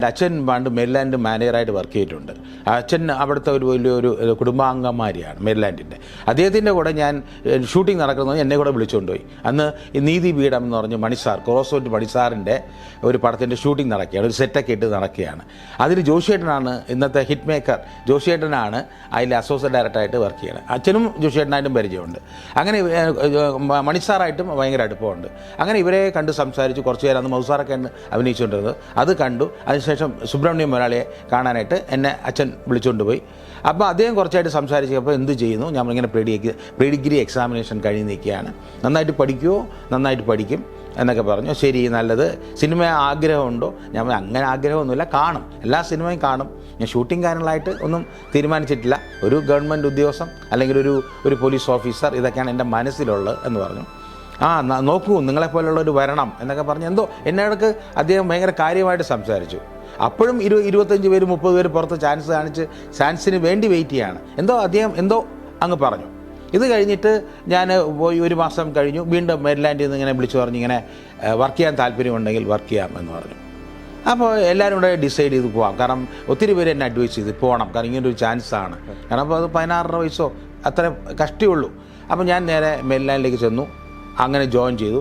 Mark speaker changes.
Speaker 1: അച്ഛൻ പണ്ട് മെരിലാൻഡ് മാനേജറായിട്ട് വർക്ക് ചെയ്തിട്ടുണ്ട്. അച്ഛൻ അവിടുത്തെ ഒരു വലിയൊരു കുടുംബാംഗന്മാരെയാണ് മെരിലാൻഡിൻ്റെ. അദ്ദേഹത്തിൻ്റെ കൂടെ ഞാൻ ഷൂട്ടിംഗ് നടക്കുന്നത് എന്നെ കൂടെ വിളിച്ചുകൊണ്ടുപോയി. അന്ന് നീതി പീഠം എന്ന് പറഞ്ഞ് മണിസാർ ക്രോസ്റോഡ് മണിസാറിൻ്റെ ഒരു പടത്തിൻ്റെ ഷൂട്ടിംഗ് നടക്കുകയാണ്, ഒരു സെറ്റൊക്കെ ഇട്ട് നടക്കുകയാണ്. അതിൽ ജോഷിയേട്ടനാണ് ഇന്നത്തെ ഹിറ്റ് മേക്കർ. ജോഷിയേട്ടനാണ് അതിൽ അസോസിയേറ്റ് ഡയറക്ടറായിട്ട് വർക്ക് ചെയ്യുന്നത്. അച്ഛനും ജോഷിയേട്ടനായിട്ടും പരിചയമുണ്ട്. അങ്ങനെ മണിസാറായിട്ടും ഭയങ്കര അടുപ്പമുണ്ട്. അങ്ങനെ ഇവരെ കണ്ട് സംസാരിച്ച് കുറച്ച് നേരം അന്ന് മൗസാറൊക്കെ അഭിനയിച്ചുകൊണ്ടിരുന്നത് അത് കണ്ടു. ശേഷം സുബ്രഹ്മണ്യം മുതലാളിയെ കാണാനായിട്ട് എന്നെ അച്ഛൻ വിളിച്ചുകൊണ്ട് പോയി. അപ്പോൾ അദ്ദേഹം കുറച്ചായിട്ട് സംസാരിച്ചപ്പോൾ എന്ത് ചെയ്യുന്നു, ഞങ്ങളിങ്ങനെ പ്രീ ഡിഗ്രി എക്സാമിനേഷൻ കഴിഞ്ഞ് നിൽക്കുകയാണ്, നന്നായിട്ട് പഠിക്കുമോ? നന്നായിട്ട് പഠിക്കും എന്നൊക്കെ പറഞ്ഞു. ശരി, നല്ലത്. സിനിമ ആഗ്രഹമുണ്ടോ? ഞാൻ അങ്ങനെ ആഗ്രഹമൊന്നുമില്ല, കാണും, എല്ലാ സിനിമയും കാണും. ഞാൻ ഷൂട്ടിംഗ് കാര്യങ്ങളായിട്ട് ഒന്നും തീരുമാനിച്ചിട്ടില്ല. ഒരു ഗവൺമെൻറ് ഉദ്യോഗസ്ഥൻ അല്ലെങ്കിൽ ഒരു പോലീസ് ഓഫീസർ, ഇതൊക്കെയാണ് എൻ്റെ മനസ്സിലുള്ളത് എന്ന് പറഞ്ഞു. നോക്കൂ, നിങ്ങളെപ്പോലുള്ളവർ വരണം എന്നൊക്കെ പറഞ്ഞ് എന്തോ എന്നോടൊക്കെ അദ്ദേഹം ഭയങ്കര കാര്യമായിട്ട് സംസാരിച്ചു. അപ്പോഴും 25 പേര് 30 പേര് പുറത്ത് ചാൻസിന് വേണ്ടി വെയിറ്റ് ചെയ്യാണ്. അദ്ദേഹം അങ്ങ് പറഞ്ഞു. ഇത് കഴിഞ്ഞിട്ട് ഞാൻ പോയി 1 മാസം കഴിഞ്ഞു. വീണ്ടും മെരിലാൻഡിൽ നിന്ന് ഇങ്ങനെ വിളിച്ചു പറഞ്ഞു, ഇങ്ങനെ വർക്ക് ചെയ്യാൻ താല്പര്യമുണ്ടെങ്കിൽ വർക്ക് ചെയ്യാം എന്ന് പറഞ്ഞു. അപ്പോൾ എല്ലാവരും കൂടെ ഡിസൈഡ് ചെയ്ത് പോകാം. കാരണം ഒത്തിരി പേര് എന്നെ അഡ്വൈസ് ചെയ്ത് പോകണം, കാരണം ഇങ്ങനൊരു ചാൻസാണ്. കാരണം അപ്പോൾ അത് 16 വയസ്സോ അത്ര കഷ്ടിയുള്ളൂ. അപ്പോൾ ഞാൻ നേരെ മെരിലാൻഡിലേക്ക് ചെന്നു, അങ്ങനെ ജോയിൻ ചെയ്തു.